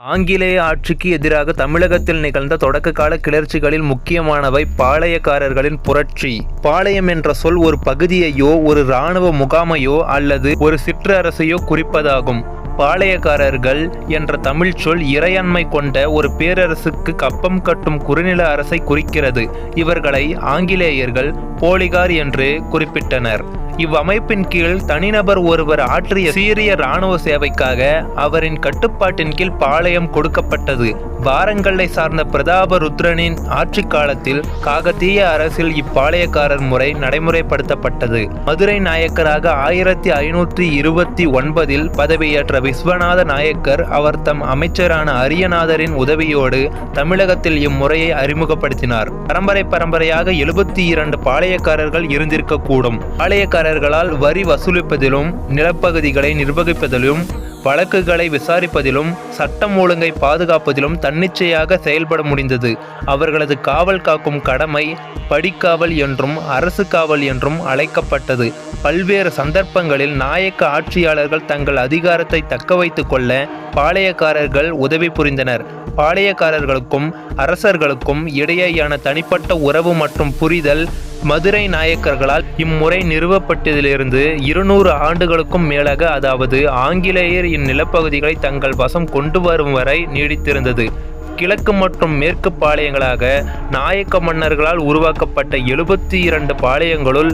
ஆங்கிலேய ஆட்சிக்கு எதிராக தமிழகத்தில் நிகழ்ந்த தொடக்ககால கிளர்ச்சிகளில் முக்கியமானவை பாளையக்காரர்களின் புரட்சி. பாளையம் என்ற சொல் ஒரு பகுதியையோ ஒரு இராணுவ முகாமையோ அல்லது ஒரு சிற்றரசையோ குறிப்பதாகும். பாளையக்காரர்கள் என்ற தமிழ் சொல் இறையாண்மை கொண்ட ஒரு பேரரசுக்கு கப்பம் கட்டும் குறுநில அரசை குறிக்கிறது. இவர்களை ஆங்கிலேயர்கள் போலிகார் என்று குறிப்பிட்டனர். இவ்வமைப்பின் கீழ் தனிநபர் ஒருவர் ஆற்றிய சீரிய இராணுவ சேவைக்காக அவரின் கட்டுப்பாட்டின் கீழ் பாளையம் கொடுக்கப்பட்டது. வாரங்கல்லை சார்ந்த பிரதாபருத்ரனின் ஆட்சி காலத்தில் காகதீய அரசில் இப்பாளையக்காரர் முறை நடைமுறைப்படுத்தப்பட்டது. மதுரை நாயக்கராக 1529 பதவியேற்ற விஸ்வநாத நாயக்கர் அவர் தம் அமைச்சரான அரியநாதரின் உதவியோடு தமிழகத்தில் இம்முறையை அறிமுகப்படுத்தினார். பரம்பரையாக 72 பாளையக்காரர்கள் இருந்திருக்கக்கூடும். பாளையக்காரர்களால் வரி வசூலிப்பதிலும் நிலப்பகுதிகளை நிர்வகிப்பதிலும் வழக்குகளை விசாரிப்பதிலும் சட்டம் ஒழுங்கை பாதுகாப்பதிலும் தன்னிச்சையாக செயல்பட முடிந்தது. அவர்களது காவல் காக்கும் கடமை படிக்காவல் என்றும் அரசு காவல் என்றும் அழைக்கப்பட்டது. பல்வேறு சந்தர்ப்பங்களில் நாயக்க ஆட்சியாளர்கள் தங்கள் அதிகாரத்தை தக்க வைத்துக் கொள்ள பாளையக்காரர்கள் உதவி புரிந்தனர். பாளையக்காரர்களுக்கும் அரசர்களுக்கும் இடையேயான தனிப்பட்ட உறவு மற்றும் புரிதல் மதுரை நாயக்கர்களால் இம்முறை நிறுவப்பட்டதிலிருந்து 200 ஆண்டுகளுக்கும் மேலாக, அதாவது ஆங்கிலேயர் இந்நிலப்பகுதிகளை தங்கள் வசம் கொண்டு வரும் வரை நீடித்திருந்தது. கிழக்கு மற்றும் மேற்கு பாளையங்களாக நாயக்க மன்னர்களால் உருவாக்கப்பட்ட 72 பாளையங்களுள்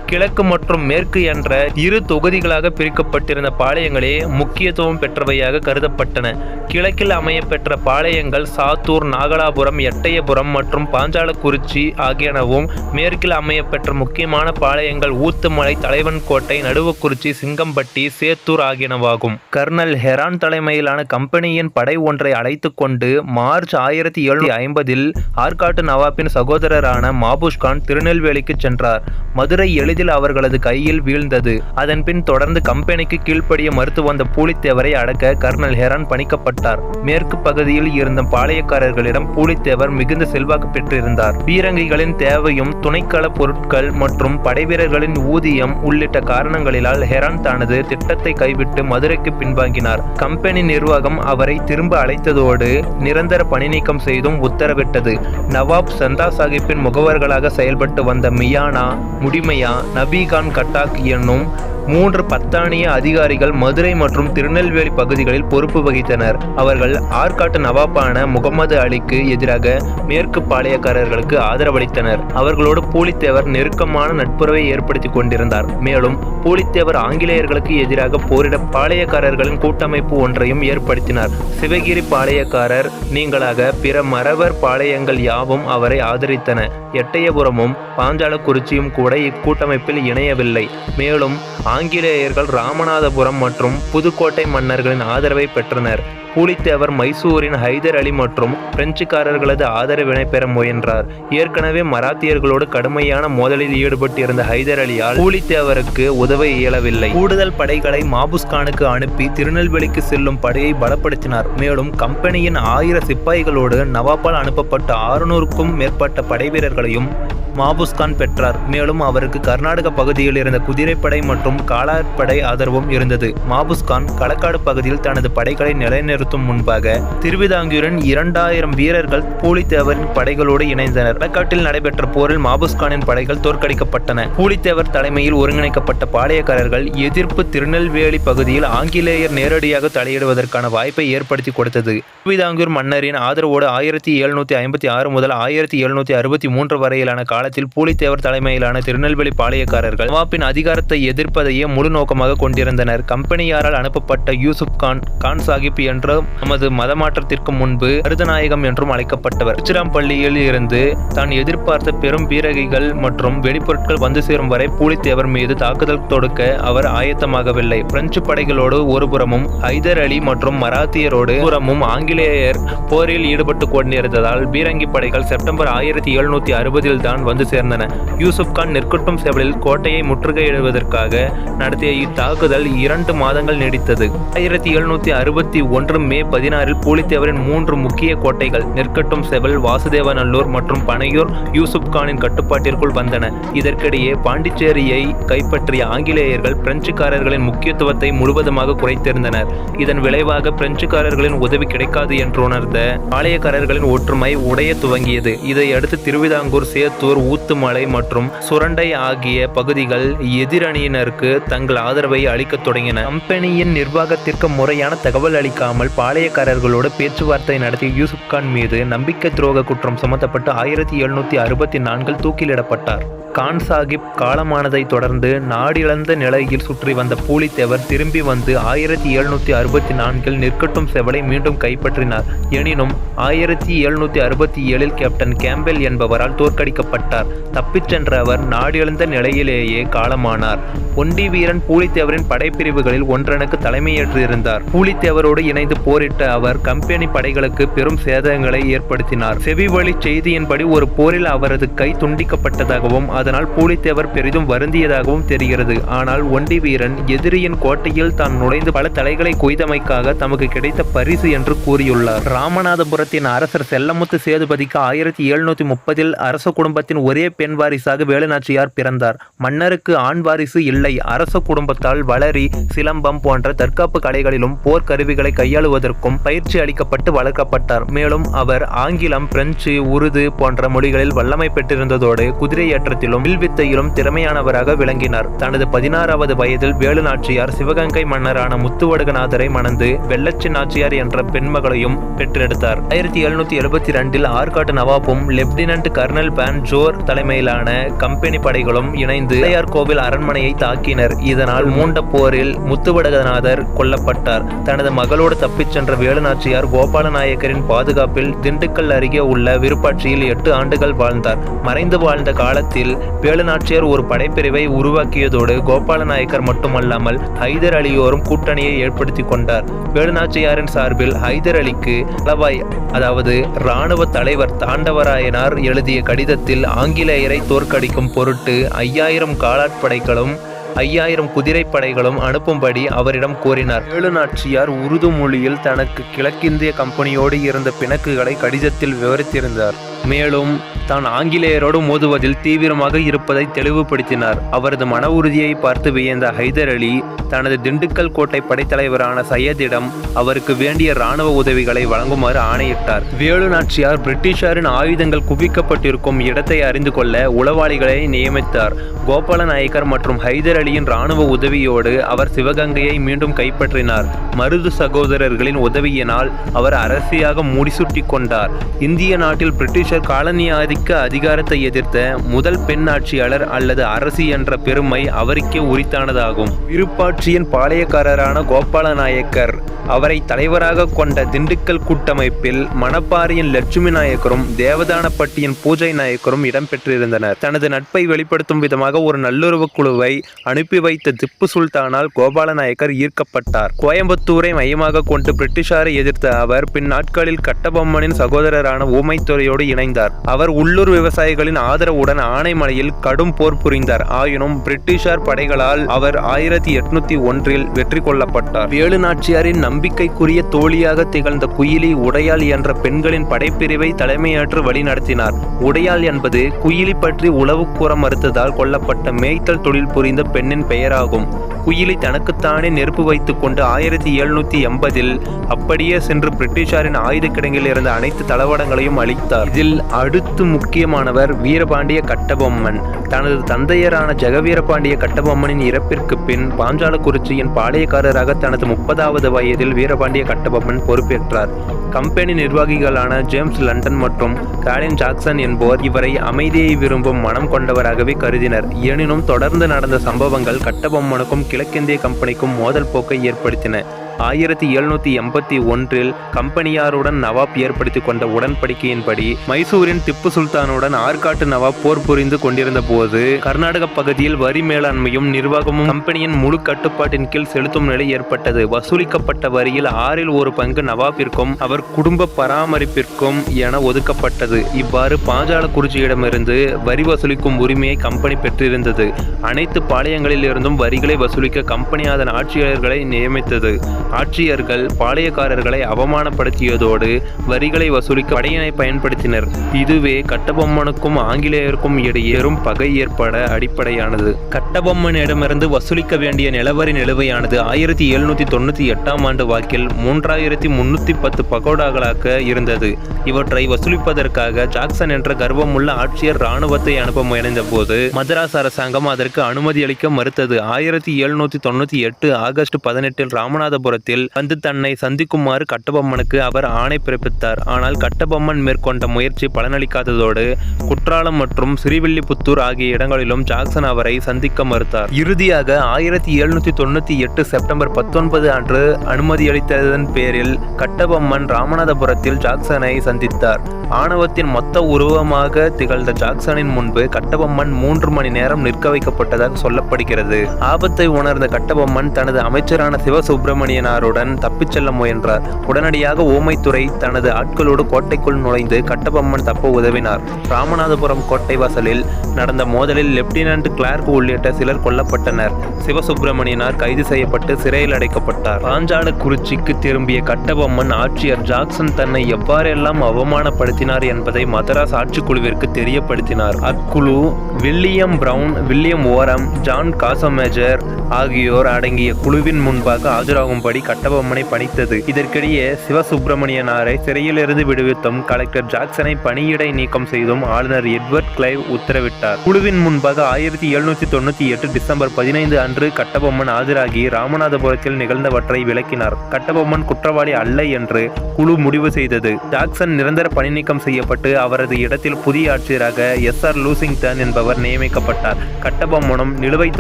கிழக்கு மற்றும் மேற்கு என்ற இரு தொகுதிகளாக பிரிக்கப்பட்டிருந்த பாளையங்களே முக்கியத்துவம் பெற்றவையாக கருதப்பட்டன. கிழக்கில் அமைய பெற்ற பாளையங்கள் சாத்தூர், நாகலாபுரம், எட்டயபுரம் மற்றும் பாஞ்சாலக்குறிச்சி ஆகியனவும், மேற்கில் அமைய பெற்ற முக்கியமான பாளையங்கள் ஊத்துமலை, தலைவன்கோட்டை, நடுவக்குறிச்சி, சிங்கம்பட்டி, சேத்தூர் ஆகியனவாகும். கர்னல் ஹெரான் தலைமையிலான கம்பெனியின் படை ஒன்றை அழைத்து கொண்டு மார்ச் 1750 ஆற்காட்டு நவாபின் சகோதரரான மாபுஷ்கான் திருநெல்வேலிக்கு சென்றார். மதுரை எளிதில் அவர்களது கையில் வீழ்ந்தது. அதன்பின் தொடர்ந்து கம்பெனிக்கு கீழ்ப்படிய மறுத்து வந்த பூலித்தேவரை அடக்க கர்னல் ஹெரான் பணிக்கப்பட்டார். மேற்கு பகுதியில் இருந்த பாளையக்காரர்களிடம் பூலித்தேவர் மிகுந்த செல்வாக்கு பெற்றிருந்தார். பீரங்கிகளின் தேவையும், துணைக்கள பொருட்கள் மற்றும் படைவீரர்களின் ஊதியம் உள்ளிட்ட காரணங்களினால் ஹெரான் தனது திட்டத்தை கைவிட்டு மதுரைக்கு பின்வாங்கினார். கம்பெனி நிர்வாகம் அவரை திரும்ப அழைத்ததோடு நிரந்தர பணி நீக்கம் செய்தும் உத்தரவிட்டது. நவாப் சந்தா சாஹிப்பின் முகவர்களாக செயல்பட்டு வந்த மியானா, முடிமையா, நபிகான் கட்டாக் என்னும் 3 பத்தானிய அதிகாரிகள் மதுரை மற்றும் திருநெல்வேலி பகுதிகளில் பொறுப்பு வகித்தனர். அவர்கள் ஆற்காட்டு நவாப்பான முகமது அலிக்கு எதிராக மேற்கு பாளையக்காரர்களுக்கு ஆதரவளித்தனர். அவர்களோடு பூலித்தேவர் நெருக்கமான நட்புறவை ஏற்படுத்தி கொண்டிருந்தார். மேலும் பூலித்தேவர் ஆங்கிலேயர்களுக்கு எதிராக போரிட பாளையக்காரர்களின் கூட்டமைப்பு ஒன்றையும் ஏற்படுத்தினார். சிவகிரி பாளையக்காரர் நீங்களாக பிற மறவர் பாளையங்கள் யாவும் அவரை ஆதரித்தன. எட்டயபுரமும் பாஞ்சாலக்குறிச்சியும் கூட இக்கூட்டமைப்பில் இணையவில்லை. மேலும் ஆங்கிலேயர்கள் ராமநாதபுரம் மற்றும் புதுக்கோட்டை மன்னர்களின் ஆதரவை பெற்றனர். பூலித்தேவர் மைசூரின் ஹைதர் அலி மற்றும் பிரெஞ்சுக்காரர்களது ஆதரவினை பெற முயன்றார். ஏற்கனவே மராத்தியர்களோடு கடுமையான மோதலில் ஈடுபட்டிருந்த ஹைதர் அலியால் பூலித்தேவருக்கு உதவ இயலவில்லை. கூடுதல் படைகளை மாபுஸ்கானுக்கு அனுப்பி திருநெல்வேலிக்கு செல்லும் படையை பலப்படுத்தினார். மேலும் கம்பெனியின் 1000 சிப்பாய்களோடு நவாப்பால் அனுப்பப்பட்ட 600க்கும் மேற்பட்ட படைவீரர்களையும் மாபுஸ்கான் பெற்றார். மேலும் அவருக்கு கர்நாடக பகுதியில் இருந்த குதிரைப்படை மற்றும் காலாட்படை ஆதரவும் இருந்தது. மாபுஸ்கான் களக்காடு பகுதியில் தனது படைகளை நிலைநிறுத்தும் முன்பாக திருவிதாங்கூரின் 2000 வீரர்கள் பூலித்தேவரின் படைகளோடு இணைந்தனர். களக்காட்டில் நடைபெற்ற போரில் மாபுஸ்கானின் படைகள் தோற்கடிக்கப்பட்டன. பூலித்தேவர் தலைமையில் ஒருங்கிணைக்கப்பட்ட பாளையக்காரர்கள் எதிர்ப்பு திருநெல்வேலி பகுதியில் ஆங்கிலேயர் நேரடியாக தலையிடுவதற்கான வாய்ப்பை ஏற்படுத்தி கொடுத்தது. திருவிதாங்கூர் மன்னரின் ஆதரவோடு 1756 முதல் 1763 வரையிலான காலத்தில் பூலித்தேவர் தலைமையிலான திருநெல்வேலி பாளையக்காரர்கள் நவாப்பின் அதிகாரத்தை எதிர்ப்பதையே முழு நோக்கமாக கொண்டிருந்தனர். கம்பெனியாரால் அனுப்பப்பட்ட யூசுப் கான் சாஹிப் என்ற நமது மதமாற்றத்திற்கு முன்பு மருதநாயகம் என்றும் அழைக்கப்பட்டவர். திருச்சிராப்பள்ளியில் இருந்து தான் எதிர்பார்த்த பெரும் பீரங்கிகள் மற்றும் வெடிப்பொருட்கள் வந்து சேரும் வரை பூலித்தேவர் மீது தாக்குதல் தொடுக்க அவர் ஆயத்தமாகவில்லை. பிரெஞ்சு படைகளோடு ஒருபுறமும் ஹைதர் அலி மற்றும் மராத்தியரோடு புறமும் ஆங்கிலேயர் போரில் ஈடுபட்டு கொண்டிருந்ததால் பீரங்கி படைகள் செப்டம்பர் 1760 தான் வந்து சேர்ந்தன. யூசுப் கான் நெற்கட்டும் செவலில் கோட்டையை முற்றுகையிடுவதற்காக நடத்திய இத்தாக்குதல் 2 மாதங்கள் நீடித்தது. 1761 மே 16 பூலித்தேவரின் 3 முக்கிய கோட்டைகள் நெற்கட்டும் செவல், வாசுதேவநல்லூர் மற்றும் பனையூர் யூசுப் கானின் கட்டுப்பாட்டிற்குள் வந்தன. இதற்கிடையே பாண்டிச்சேரியை கைப்பற்றிய ஆங்கிலேயர்கள் பிரெஞ்சுக்காரர்களின் முக்கியத்துவத்தை முழுவதுமாக குறைத்திருந்தனர். இதன் விளைவாக பிரெஞ்சுக்காரர்களின் உதவி கிடைக்காது என்று உணர்ந்த பாளையக்காரர்களின் ஒற்றுமை உடைய துவங்கியது. இதையடுத்து திருவிதாங்கூர், சேத்தூர், ஊத்துமலை மற்றும் சுரண்டை ஆகிய பகுதிகள் எதிரணியினருக்கு தங்கள் ஆதரவை அளிக்கத் தொடங்கின. கம்பெனியின் நிர்வாகத்திற்கு முறையான தகவல் அளிக்காமல் பாளையக்காரர்களோடு பேச்சுவார்த்தை நடத்திய யூசுப் கான் மீது நம்பிக்கை துரோக குற்றம் சுமத்தப்பட்டு 1764 தூக்கிலிடப்பட்டார். கான் சாஹிப் காலமானதை தொடர்ந்து நாடிழந்த நிலையில் சுற்றி வந்த பூலித்தேவர் திரும்பி வந்து 1764 நெற்கட்டும் செவலை மீண்டும் கைப்பற்றினார். எனினும் 1767 கேப்டன் கேம்பெல் என்பவரால் தோற்கடிக்கப்பட்டார். தப்பிச் சென்ற அவர் நாடிழந்த நிலையிலேயே காலமானார். ஒண்டி வீரன் பூலித்தேவரின் படைப்பிரிவுகளில் ஒன்றனுக்கு தலைமையேற்றிருந்தார். பூலித்தேவரோடு இணைந்து போரிட்ட அவர் கம்பெனி படைகளுக்கு பெரும் சேதங்களை ஏற்படுத்தினார். செவிவழி செய்தியின்படி ஒரு போரில் அவரது கை துண்டிக்கப்பட்டதாகவும் அதனால் பூலித்தேவர் பெரிதும் வருந்தியதாகவும் தெரிகிறது. ஆனால் ஒண்டி வீரன் எதிரியின் கோட்டையில் தான் நுழைந்து பல தலைகளை கொய்தமைக்காக தமக்கு கிடைத்த பரிசு என்று கூறியுள்ளார். ராமநாதபுரத்தின் அரசர் செல்லமுத்து சேதுபதிக்கு 1730 அரச குடும்பத்தின் ஒரே பெண் வாரிசாக வேலுநாச்சியார் பிறந்தார். மன்னருக்கு ஆண் வாரிசு இல்லை. அரச குடும்பத்தால் வளரி, சிலம்பம் போன்ற தற்காப்பு கலைகளிலும் போர் கருவிகளை கையாளுவதற்கும் பயிற்சி அளிக்கப்பட்டு வளர்க்கப்பட்டார். மேலும் அவர் ஆங்கிலம், பிரெஞ்சு, உருது போன்ற மொழிகளில் வல்லமை பெற்றிருந்ததோடு குதிரை ஏற்றத்திலும் வில்வித்தையிலும் திறமையானவராக விளங்கினார். தனது 16வது வயதில் வேலுநாச்சியார் சிவகங்கை மன்னரான முத்துவடுகநாதரை மணந்து வெள்ளச்சி நாச்சியார் என்ற பெண்மகளையும் பெற்றெடுத்தார். 1772 ஆற்காட்டு நவாப்பும் லெப்டினன்ட் கர்னல் பான் ஜோர் தலைமையிலான கம்பெனி படைகளும் இணைந்து கோவில் அரண்மனையை தாக்கினர். இதனால் மூண்ட போரில் முத்துவடுகநாதர் கொல்லப்பட்டார். தனது மகளோடு தப்பிச் சென்ற வேலுநாச்சியார் கோபாலநாயக்கரின் பாதுகாப்பில் திண்டுக்கல் அருகே உள்ள விருப்பாட்சியில் 8 ஆண்டுகள் வாழ்ந்தார். மறைந்து வாழ்ந்த காலத்தில் வேலுநாச்சியார் ஒரு படைப்பிரிவை உருவாக்கியதோடு கோபாலநாயக்கர் மட்டுமல்லாமல் ஹைதர் அலியோரும் கூட்டணியை ஏற்படுத்தி கொண்டார். வேலுநாச்சியாரின் சார்பில் ஹைதர் அலிக்கு தளவாய், அதாவது இராணுவ தலைவர் தாண்டவராயனார் எழுதிய கடிதத்தில் ஆங்கிலேயரை தோற்கடிக்கும் பொருட்டு 5000 காலாட்படைகளும் 5000 குதிரைப்படைகளும் அனுப்பும்படி அவரிடம் கோரினார். வேலுநாச்சியார் உருது மொழியில் தனக்கு கிழக்கிந்திய கம்பெனியோடு இருந்த பிணக்குகளை கடிதத்தில் விவரித்திருந்தார். மேலும் தான் ஆங்கிலேயரோடு மோதுவதில் தீவிரமாக இருப்பதை தெளிவுபடுத்தினார். அவரது மன உறுதியை பார்த்து வியந்த ஹைதர் அலி தனது திண்டுக்கல் கோட்டை படைத்தலைவரான சையதிடம் அவருக்கு வேண்டிய இராணுவ உதவிகளை வழங்குமாறு ஆணையிட்டார். வேலுநாச்சியார் பிரிட்டிஷாரின் ஆயுதங்கள் குவிக்கப்பட்டிருக்கும் இடத்தை அறிந்து கொள்ள உளவாளிகளை நியமித்தார். கோபாலநாயக்கர் மற்றும் ஹைதர் அலியின் இராணுவ உதவியோடு அவர் சிவகங்கையை மீண்டும் கைப்பற்றினார். மருது சகோதரர்களின் உதவியினால் அவர் அரசியாக முடிசூட்டி கொண்டார். இந்திய நாட்டில் பிரிட்டிஷர் காலனி ஆதிக்க அதிகாரத்தை எதிர்த்த முதல் பெண் ஆட்சியாளர் அல்லது அரசி என்ற பெருமை அவருக்கே உரித்தானதாகும். விருப்பாட்சியின் பாளையக்காரரான கோபாலநாயக்கர் அவரை தலைவராக கொண்ட திண்டுக்கல் கூட்டமைப்பில் மணப்பாறையின் லட்சுமி நாயக்கரும் தேவதானப்பட்டியின் பூஜை நாயக்கரும் இடம்பெற்றிருந்தனர். தனது நட்பை வெளிப்படுத்தும் விதமாக ஒரு நல்லுறவு குழுவை அனுப்பி வைத்த திப்பு சுல்தானால் கோபாலநாயக்கர் ஈர்க்கப்பட்டார். கோயம்புத்தூரை மையமாக கொண்டு பிரிட்டிஷாரை எதிர்த்த அவர் பின் நாட்களில் கட்டபொம்மனின் சகோதரரான ஊமைத்துறையோடு இணைந்தார். அவர் உள்ளூர் விவசாயிகளின் ஆதரவுடன் ஆனைமலையில் கடும் போர் புரிந்தார். ஆயினும் பிரிட்டிஷார் படைகளால் அவர் 1801 வெற்றி கொள்ளப்பட்டார். வேலுநாச்சியாரின் நம்பிக்கைக்குரிய தோழியாக திகழ்ந்த குயிலி உடையாள் என்ற பெண்களின் படைப்பிரிவை தலைமையேற்று வழிநடத்தினார். உடையாள் என்பது குயிலி பற்றி உளவு கூற மறுத்ததால் கொல்லப்பட்ட மேய்த்தல் தொழில் புரிந்த பெண்ணின் பெயராகும். குயிலி தனக்குத்தானே நெருப்பு வைத்துக் கொண்டு 1780 அப்படியே சென்று பிரிட்டிஷாரின் ஆயுத கிடங்கில் இருந்த அனைத்து தளவாடங்களையும் அளித்தார். இதில் அடுத்து முக்கியமானவர் வீரபாண்டிய கட்டபொம்மன். தனது தந்தையரான ஜெகவீரபாண்டிய கட்டபொம்மனின் இறப்பிற்கு பின் பாஞ்சாலக்குறிச்சியின் பாளையக்காரராக தனது 30வது வயதில் வீரபாண்டிய கட்டபொம்மன் பொறுப்பேற்றார். கம்பெனி நிர்வாகிகளான ஜேம்ஸ் லண்டன் மற்றும் காலின் ஜாக்சன் என்போர் இவரை அமைதியை விரும்பும் மனம் கொண்டவராகவே கருதினர். எனினும் தொடர்ந்து நடந்த சம்பவங்கள் கட்டபொம்மனுக்கும் கிழக்கிந்திய கம்பெனிக்கும் மோதல் போக்கை ஏற்படுத்தின. 1781 கம்பெனியாருடன் நவாப் ஏற்படுத்திக் கொண்ட உடன்படிக்கையின்படி மைசூரின் திப்பு சுல்தானுடன் ஆற்காட்டு நவாப் போர் புரிந்து கொண்டிருந்த போது கர்நாடக பகுதியில் வரி மேலாண்மையும் நிர்வாகமும் கம்பெனியின் முழு கட்டுப்பாட்டின் கீழ் செலுத்தும் நிலை ஏற்பட்டது. வசூலிக்கப்பட்ட வரியில் 1/6 பங்கு நவாபிற்கும் அவர் குடும்ப பராமரிப்பிற்கும் என ஒதுக்கப்பட்டது. இவ்வாறு பாஞ்சாலக்குறிச்சியிடமிருந்து வரி வசூலிக்கும் உரிமையை கம்பெனி பெற்றிருந்தது. அனைத்து பாளையங்களில் இருந்தும் வரிகளை வசூலிக்க கம்பெனி அதன் ஆட்சியாளர்களை நியமித்தது. ஆட்சியர்கள் பாளையக்காரர்களை அவமானப்படுத்தியதோடு வரிகளை வசூலிக்க படையினை பயன்படுத்தினர். இதுவே கட்டபொம்மனுக்கும் ஆங்கிலேயருக்கும் இடையே பெரும் பகை ஏற்பட அடிப்படையானது. கட்டபொம்மனிடமிருந்து வசூலிக்க வேண்டிய நிலவரி நிலுவையானது 1798 ஆண்டு வாக்கில் 3310 பகோடாக்களாக இருந்தது. இவற்றை வசூலிப்பதற்காக ஜாக்சன் என்ற கர்வமுள்ள ஆட்சியர் இராணுவத்தை அனுப்ப முயன்ற போது மதராஸ் அரசாங்கம் அதற்கு அனுமதி அளிக்க மறுத்தது. 1798 ஆகஸ்ட் 18 ராமநாதபுரத்தில் வந்து தன்னை சந்திக்குமாறு கட்டபொம்மனுக்கு அவர் ஆணை பிறப்பித்தார். ஆனால் கட்டபொம்மன் மேற்கொண்ட முயற்சி பலனளிக்காததோடு குற்றாலம் மற்றும் ஸ்ரீவில்லிபுத்தூர் ஆகிய இடங்களிலும் ஜாக்சன் அவரை சந்திக்க மறுத்தார். இறுதியாக 1798 செப்டம்பர் 19 அன்று அனுமதியளித்ததன் பேரில் கட்டபொம்மன் ராமநாதபுரத்தில் ஜாக்சனை சந்தித்தார். ஆணவத்தின் மொத்த உருவமாக திகழ்ந்த ஜாக்சனின் முன்பு கட்டபொம்மன் 3 மணி நேரம் நிற்க வைக்கப்பட்டதாக சொல்லப்படுகிறது. ஆபத்தை உணர்ந்த கட்டபொம்மன் தனது அமைச்சரான சிவசுப்பிரமணியனாருடன் தப்பிச் செல்ல முயன்றார். உடனடியாக ஓமைத்துறை தனது ஆட்களோடு கோட்டைக்குள் நுழைந்து கட்டபொம்மன் தப்ப உதவினார். ராமநாதபுரம் கோட்டை வாசலில் நடந்த மோதலில் லெப்டினன்ட் கிளார்க் உள்ளிட்ட சிலர் கொல்லப்பட்டனர். சிவசுப்பிரமணியனார் கைது செய்யப்பட்டு சிறையில் அடைக்கப்பட்டார். பாஞ்சாலக்குறிச்சிக்கு திரும்பிய கட்டபொம்மன் ஆட்சியர் ஜாக்சன் தன்னை எவ்வாறெல்லாம் அவமானப்படுத்தினார் என்பதை மதராஸ் ஆட்சிக்குழுவிற்கு தெரியப்படுத்தினார். அக்குழு வில்லியம் பிரவுன், வில்லியம் ஓரம், ஜான் காசமேஜர் ஆகியோர் அடங்கிய குழுவின் முன்பாக ஆஜராகும்படி கட்டபொம்மனை பணித்தது. இதற்கிடையே சிவசுப்பிரமணியனாரை சிறையிலிருந்து விடுவித்தும் கலெக்டர் ஜாக்சனை பணியிடை நீக்கம் செய்தும் ஆளுநர் எட்வர்ட் கிளைவ் உத்தரவிட்டார். குழுவின் முன்பாக 1798 டிசம்பர் 15 அன்று கட்டபொம்மன் ஆஜராகி ராமநாதபுரத்தில் நிகழ்ந்தவற்றை விளக்கினார். கட்டபொம்மன் குற்றவாளி அல்ல என்று குழு முடிவு செய்தது. ஜாக்சன் நிரந்தர பணி நீக்கம் செய்யப்பட்டு அவரது இடத்தில் புதிய ஆட்சியராக SR லூசிங்டன் என்பவர் நியமிக்கப்பட்டார். கட்டபொம்மனும் நிலுவைத்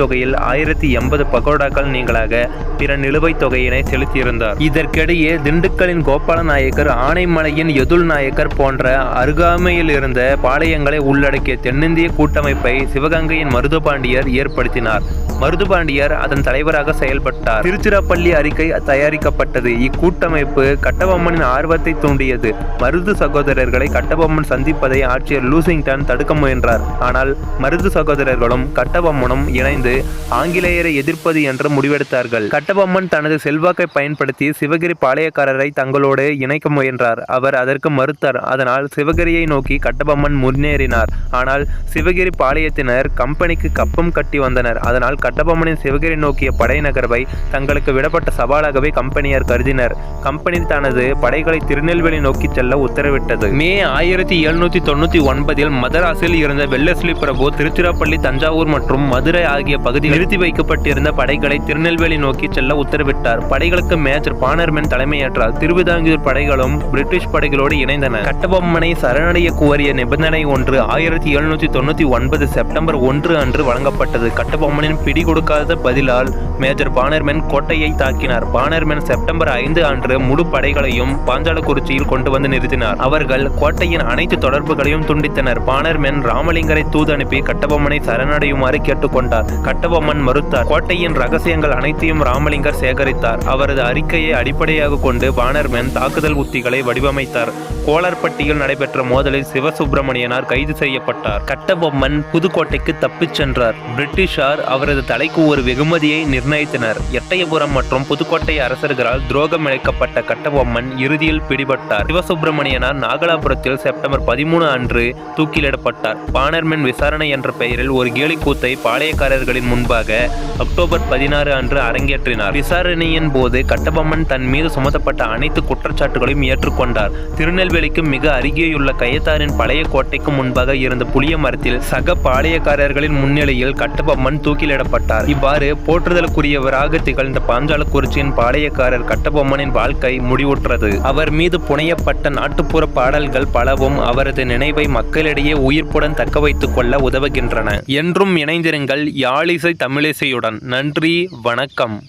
தொகையில் 1080 பகோடாக்கள் நீங்களாக பிற நிலுவைத் தொகையினை செலுத்தியிருந்தார். இதற்கிடையே திண்டுக்கலின் கோபால நாயக்கர், ஆனைமலையின் யதுல் நாயக்கர் போன்ற அருகாமையில் இருந்த பாளையங்களை உள்ளடக்கிய தென்னிந்திய கூட்டமைப்பை சிவகங்கையின் மருதுபாண்டியர் ஏற்படுத்தினார். மருதுபாண்டியர் அதன் தலைவராக செயல்பட்டார். திருச்சிராப்பள்ளி அறிக்கை தயாரிக்கப்பட்டது. இக்கூட்டமைப்பு கட்டபொம்மனின் ஆர்வத்தை தூண்டியது. மருது சகோதரர்களை கட்டபொம்மன் சந்திப்பதை ஆட்சியர் லூசிங்டன் தடுக்க முயன்றார். ஆனால் மருது சகோதரர்களும் கட்டபொம்மனும் இணைந்து ஆங்கிலேயரை எதிர்ப்பது என்று முடிவெடுத்தார்கள். கட்டபொம்மன் தனது செல்வாக்கை பயன்படுத்தி சிவகிரி பாளையக்காரரை தங்களோடு இணைக்க முயன்றார். அவர் அதற்கு மறுத்தார். அதனால் சிவகிரியை நோக்கி கட்டபொம்மன் முன்னேறினார். ஆனால் சிவகிரி பாளையத்தினர் கம்பெனிக்கு கப்பம் கட்டி வந்தனர். அதனால் கட்டபொம்மனின் சிவகிரி நோக்கிய படை நகர்வை தங்களுக்கு விடப்பட்ட சவாலாகவே கம்பெனியார் கருதினர். கம்பெனி தனது படைகளை திருநெல்வேலி நோக்கி செல்ல உத்தரவிட்டது. மே 1799 மதராஸில் இருந்த வெல்லஸ்லி பிரபு திருச்சிராப்பள்ளி, தஞ்சாவூர் மற்றும் மதுரை ஆகிய பகுதியில் நிறுத்தி வைக்கப்பட்டிருந்த படைகளை திருநெல்வேலி நோக்கி செல்ல உத்தரவிட்டார். படைகளுக்கு மேஜர் பானர்மேன் தலைமையேற்றார். திருவிதாங்கூர் படைகளும் பிரிட்டிஷ் படைகளோடு இணைந்தன. கட்டபொம்மனை சரணடைய கோரிய நிபந்தனை ஒன்று 1799 செப்டம்பர் 1 அன்று வழங்கப்பட்டது. கட்டபொம்மனின் பிடி கொடுக்காத பதிலால் மேஜர் பானர்மேன் கோட்டையை தாக்கினார். பானர்மேன் செப்டம்பர் 5 அன்று முழு படைகளையும் பாஞ்சாலக்குறிச்சியில் கொண்டு வந்து நிறுத்தினார். அவர்கள் கோட்டையின் அனைத்து தொடர்புகளையும் துண்டித்தனர். பானர்மேன் ராமலிங்கரை தூது அனுப்பி கட்டபொம்மனை சரணடையுமாறு கேட்டுக்கொண்டார். கட்டபொம்மன் மறுத்தார். கோட்டையின் ரகசியங்கள் அனைத்தையும் ராமலிங்கர் சேகரித்தார். அவரது அறிக்கையை அடிப்படையாக கொண்டு பானர்மேன் தாக்குதல் உத்திகளை வடிவமைத்தார். கோலார்பட்டியில் நடைபெற்ற மோதலில் சிவசுப்பிரமணியனார் கைது செய்யப்பட்டார். கட்டபொம்மன் புதுக்கோட்டைக்கு தப்பிச் சென்றார். பிரிட்டிஷார் அவரது தலைக்கு ஒரு வெகுமதியை நிர்ணயித்தனர். எட்டயபுரம் மற்றும் புதுக்கோட்டை அரசர்களால் துரோகம் இழைக்கப்பட்ட கட்டபொம்மன் இறுதியில் பிடிபட்டார். சிவசுப்பிரமணியனார் நாகலாபுரத்தில் செப்டம்பர் 13 அன்று தூக்கிலிடப்பட்டார். பானர்மேன் விசாரணை என்ற பெயரில் ஒரு கேலிக்கூத்தை பாளையக்காரர்களின் முன்பாக அக்டோபர் 16 அன்று அரங்கேற்றினார். விசாரணையின் போது கட்டபொம்மன் தன் மீது சுமத்தப்பட்ட அனைத்து குற்றச்சாட்டுகளையும் ஏற்றுக்கொண்டார். திருநெல்வேலிக்கு மிக அருகேயுள்ள கயத்தாரின் பழைய கோட்டைக்கு முன்பாக இருந்த புளிய மரத்தில் சக பாளையக்காரர்களின் முன்னிலையில் கட்டபொம்மன் தூக்கிலிடப்பட்டார். இவ்வாறு போற்றுதலுக்குரியவராக திகழ்ந்த பாஞ்சாலக்குறிச்சியின் பாளையக்காரர் கட்டபொம்மனின் வாழ்க்கை முடிவுற்றது. அவர் மீது புனையப்பட்ட நாட்டுப்புற பாடல்கள் பலவும் அவரது நினைவை மக்களிடையே உயிர்ப்புடன் தக்க வைத்துக் கொள்ள உதவுகின்றன. என்றும் இணைந்திருங்கள் யாழிசை தமிழிசையுடன். நன்றி, வணக்கம்.